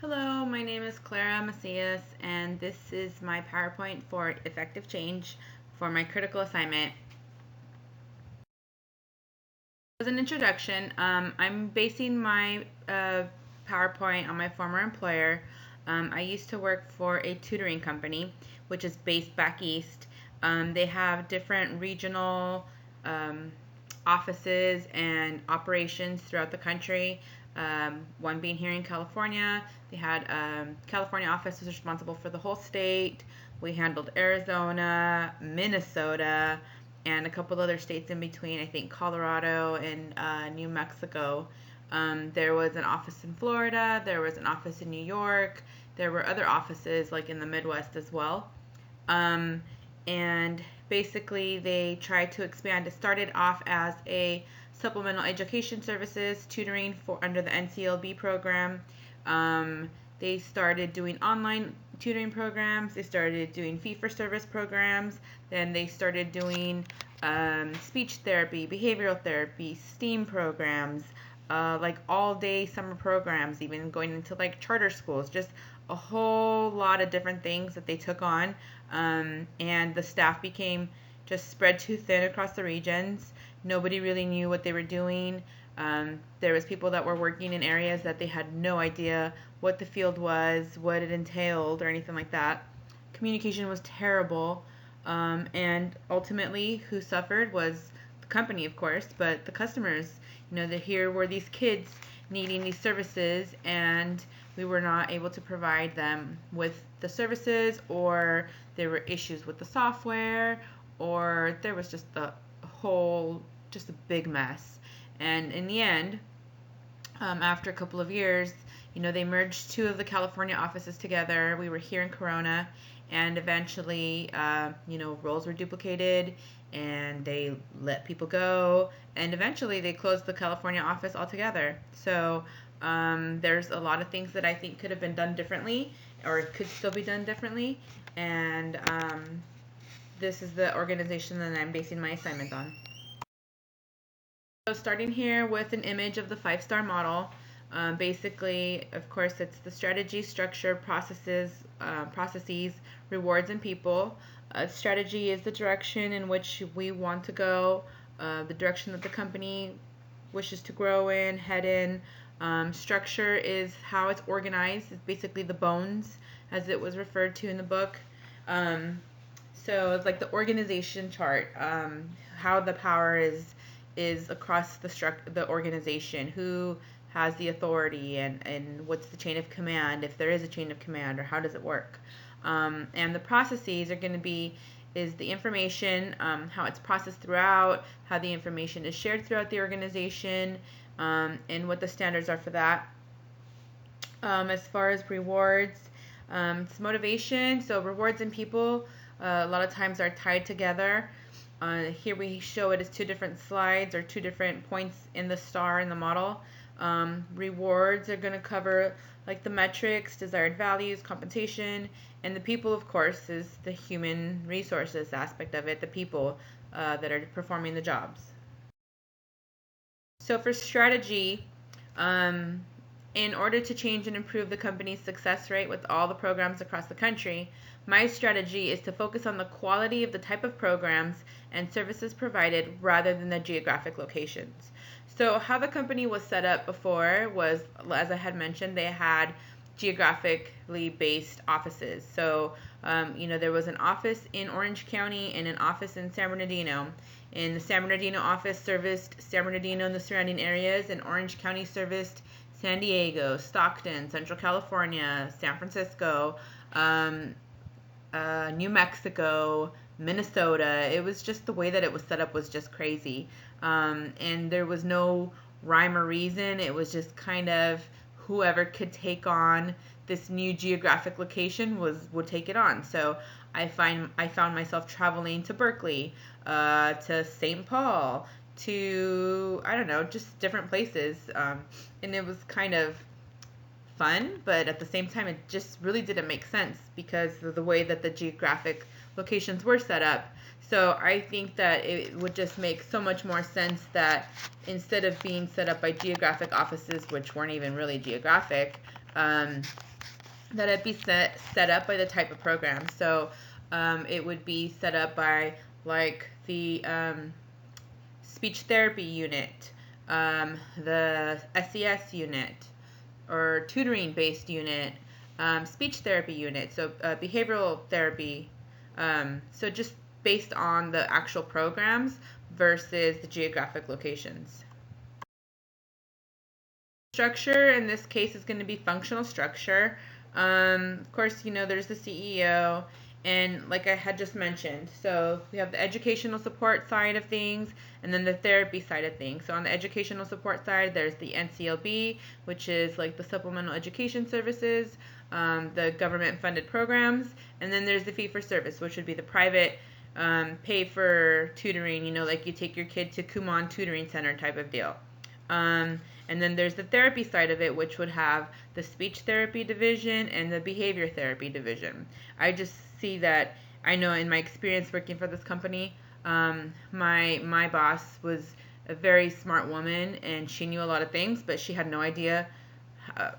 Hello, my name is Clara Macias, and this is my PowerPoint for effective change for my critical assignment. As an introduction, I'm basing my PowerPoint on my former employer. I used to work for a tutoring company, which is based back east. They have different regional offices and operations throughout the country. One being here in California. They had California office was responsible for the whole state. We handled Arizona, Minnesota, and a couple other states in between. I think Colorado and New Mexico. There was an office in Florida. There was an office in New York. There were other offices like in the Midwest as well. And basically, they tried to expand. It started off as a supplemental education services tutoring for under the NCLB program. They started doing online tutoring programs. They started doing fee-for-service programs. Then they started doing speech therapy, behavioral therapy, STEAM programs, like all-day summer programs, even going into like charter schools. Just a whole lot of different things that they took on, and the staff became just spread too thin across the regions. Nobody really knew what they were doing. There was people that were working in areas that they had no idea what the field was, what it entailed, or anything like that. Communication was terrible, and ultimately, who suffered was the company, of course, but the customers. Here were these kids needing these services, and we were not able to provide them with the services, or there were issues with the software, or there was just just a big mess. And in the end, after a couple of years, they merged two of the California offices together. We were here in Corona, and eventually, roles were duplicated, and they let people go, and eventually they closed the California office altogether. So there's a lot of things that I think could have been done differently, or could still be done differently, and this is the organization that I'm basing my assignment on. So starting here with an image of the 5-star model, basically, of course, it's the strategy, structure, processes, rewards, and people. Strategy is the direction in which we want to go, the direction that the company wishes to grow in, head in. Structure is how it's organized. It's basically the bones, as it was referred to in the book. So it's like the organization chart, how the power is across the organization, who has the authority, and what's the chain of command, if there is a chain of command, or how does it work. And the processes are going to be is the information, how it's processed throughout, how the information is shared throughout the organization, and what the standards are for that. As far as rewards, it's motivation. So rewards and people a lot of times are tied together. Here we show it as two different slides, or two different points in the star in the model. Rewards are going to cover like the metrics, desired values, compensation, and the people, of course, is the human resources aspect of it, the people that are performing the jobs. So for strategy, in order to change and improve the company's success rate with all the programs across the country, my strategy is to focus on the quality of the type of programs and services provided rather than the geographic locations. So how the company was set up before was, as I had mentioned, they had geographically based offices. So, there was an office in Orange County and an office in San Bernardino. And the San Bernardino office serviced San Bernardino and the surrounding areas, and Orange County serviced San Diego, Stockton, Central California, San Francisco, New Mexico, Minnesota. It was just the way that it was set up was just crazy. And there was no rhyme or reason. It was just kind of whoever could take on this new geographic location would take it on. So I found myself traveling to Berkeley, to St. Paul, to, I don't know, just different places. And it was kind of fun, but at the same time, it just really didn't make sense because of the way that the geographic locations were set up. So I think that it would just make so much more sense that instead of being set up by geographic offices, which weren't even really geographic, that it be set up by the type of program. So it would be set up by like the speech therapy unit, the SES unit, or tutoring based unit, speech therapy unit, so behavioral therapy. So just based on the actual programs versus the geographic locations. Structure in this case is going to be functional structure. Of course, there's the CEO, and like I had just mentioned, so we have the educational support side of things, and then the therapy side of things. So on the educational support side, there's the NCLB, which is like the supplemental education services, the government-funded programs, and then there's the fee-for-service, which would be the private pay for tutoring, like you take your kid to Kumon Tutoring Center type of deal. And then there's the therapy side of it, which would have the speech therapy division and the behavior therapy division. I just see that, I know in my experience working for this company, my boss was a very smart woman, and she knew a lot of things, but she had no idea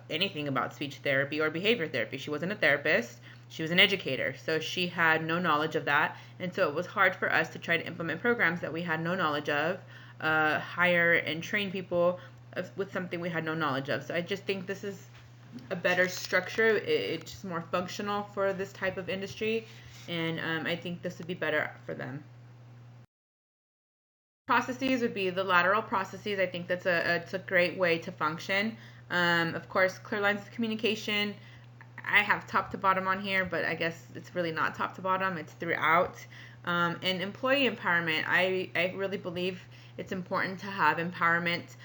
anything about speech therapy or behavior therapy. She wasn't a therapist. She was an educator, so she had no knowledge of that, and so it was hard for us to try to implement programs that we had no knowledge of, hire and train people with something we had no knowledge of. So I just think this is a better structure. It's just more functional for this type of industry, and I think this would be better for them. Processes would be the lateral processes. I think that's it's a great way to function. Of course, clear lines of communication. I have top to bottom on here, but I guess it's really not top to bottom. It's throughout. And employee empowerment. I really believe it's important to have empowerment.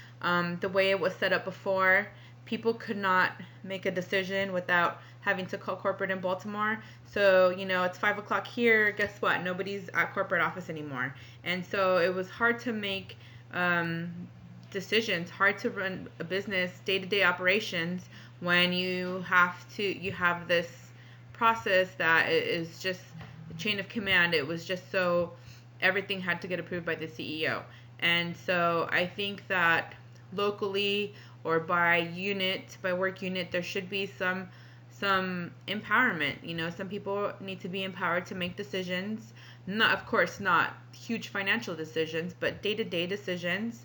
The way it was set up before, people could not make a decision without having to call corporate in Baltimore. So, it's 5 o'clock here. Guess what? Nobody's at corporate office anymore. And so it was hard to make decisions, hard to run a business, day-to-day operations, when you have this process that is just the chain of command. It was just so everything had to get approved by the CEO. And so I think that locally or by work unit, there should be some empowerment. Some people need to be empowered to make decisions. Of course, not huge financial decisions, but day-to-day decisions.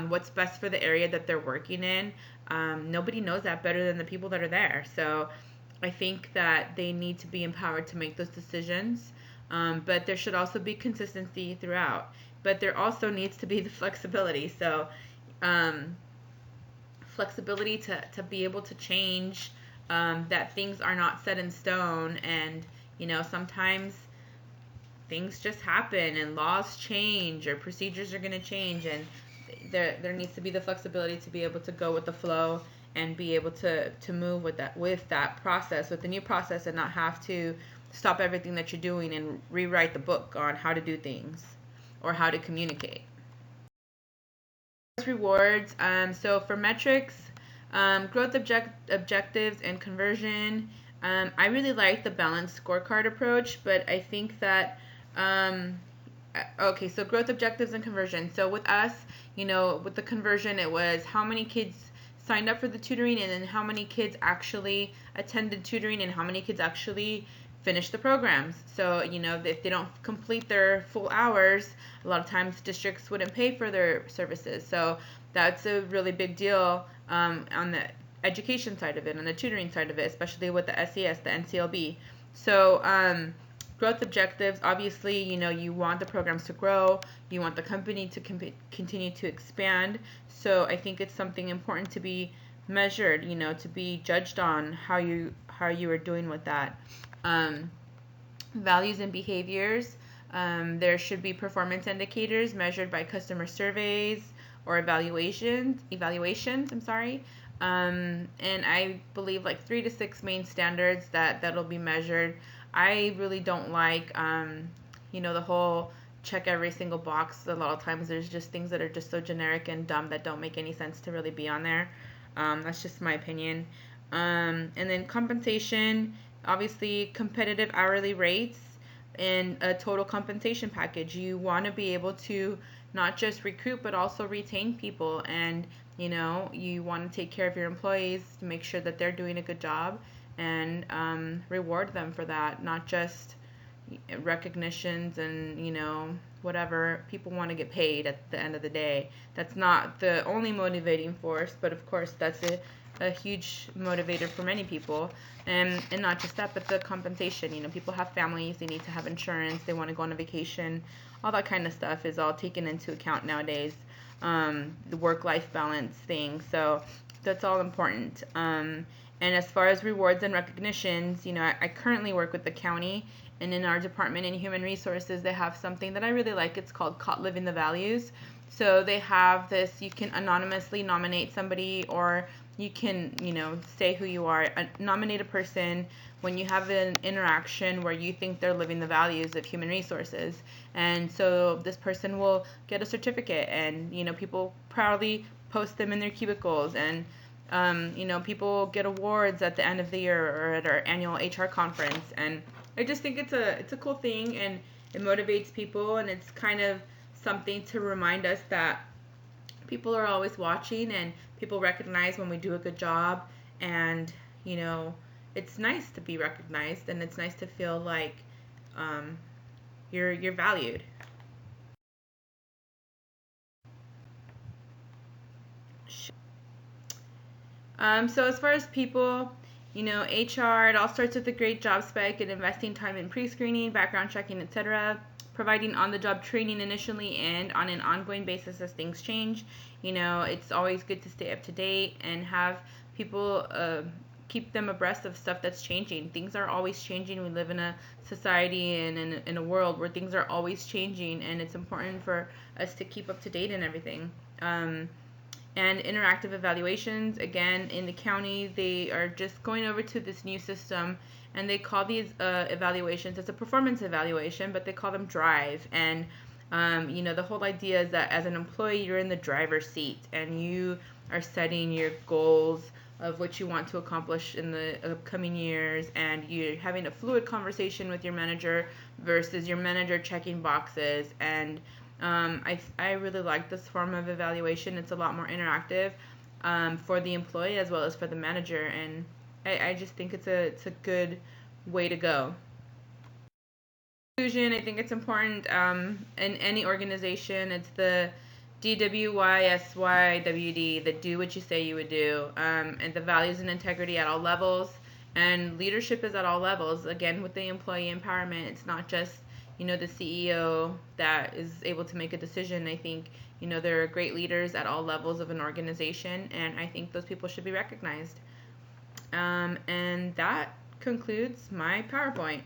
What's best for the area that they're working in. Nobody knows that better than the people that are there. So I think that they need to be empowered to make those decisions. But there should also be consistency throughout. But there also needs to be the flexibility. So flexibility to be able to change, that things are not set in stone, and sometimes things just happen and laws change or procedures are going to change, and there needs to be the flexibility to be able to go with the flow and be able to move with that process, with the new process, and not have to stop everything that you're doing and rewrite the book on how to do things or how to communicate. Rewards. So for metrics, growth objectives and conversion, I really like the balanced scorecard approach, but I think that okay, so growth objectives and conversion. So with us, with the conversion, it was how many kids signed up for the tutoring, and then how many kids actually attended tutoring, and how many kids actually finished the programs. So, if they don't complete their full hours, a lot of times districts wouldn't pay for their services. So that's a really big deal on the education side of it, on the tutoring side of it, especially with the SES, the NCLB. So growth objectives, obviously, you want the programs to grow, you want the company to continue to expand. So I think it's something important to be measured, to be judged on how you are doing with that. Values and behaviors. There should be performance indicators measured by customer surveys or evaluations. I'm sorry. And I believe like 3 to 6 main standards that'll be measured. I really don't like, the whole check every single box. A lot of times there's just things that are just so generic and dumb that don't make any sense to really be on there. That's just my opinion. And then compensation, obviously competitive hourly rates and a total compensation package. You want to be able to not just recruit but also retain people, and you want to take care of your employees to make sure that they're doing a good job, and reward them for that, not just recognitions and whatever. People want to get paid at the end of the day. That's not the only motivating force, but of course that's a huge motivator for many people. And not just that, but the compensation. People have families, they need to have insurance, they want to go on a vacation. All that kind of stuff is all taken into account nowadays. The work-life balance thing. So that's all important. And as far as rewards and recognitions, I currently work with the county, and in our department in human resources, they have something that I really like. It's called Caught Living the Values. So they have this, you can anonymously nominate somebody, or you can, say who you are, nominate a person when you have an interaction where you think they're living the values of human resources. And so this person will get a certificate, and, people proudly post them in their cubicles, and people get awards at the end of the year or at our annual HR conference. And I just think it's a cool thing, and it motivates people, and it's kind of something to remind us that people are always watching, and people recognize when we do a good job. And it's nice to be recognized, and it's nice to feel like you're valued. So as far as people, HR, it all starts with a great job spec and investing time in pre-screening, background checking, etc. Providing on-the-job training initially and on an ongoing basis as things change. It's always good to stay up to date and have people keep them abreast of stuff that's changing. Things are always changing. We live in a society and in a world where things are always changing, and it's important for us to keep up to date and everything. And interactive evaluations, again, in the county, they are just going over to this new system, and they call these evaluations, it's a performance evaluation, but they call them drive. And the whole idea is that as an employee, you're in the driver's seat, and you are setting your goals of what you want to accomplish in the upcoming years, and you're having a fluid conversation with your manager versus your manager checking boxes. And I really like this form of evaluation. It's a lot more interactive for the employee as well as for the manager, and I just think it's a good way to go. Inclusion, I think it's important in any organization. It's the DWYSYWD, the do what you say you would do, and the values and integrity at all levels. And leadership is at all levels. Again, with the employee empowerment, it's not just the CEO that is able to make a decision. I think there are great leaders at all levels of an organization, and I think those people should be recognized. And that concludes my PowerPoint.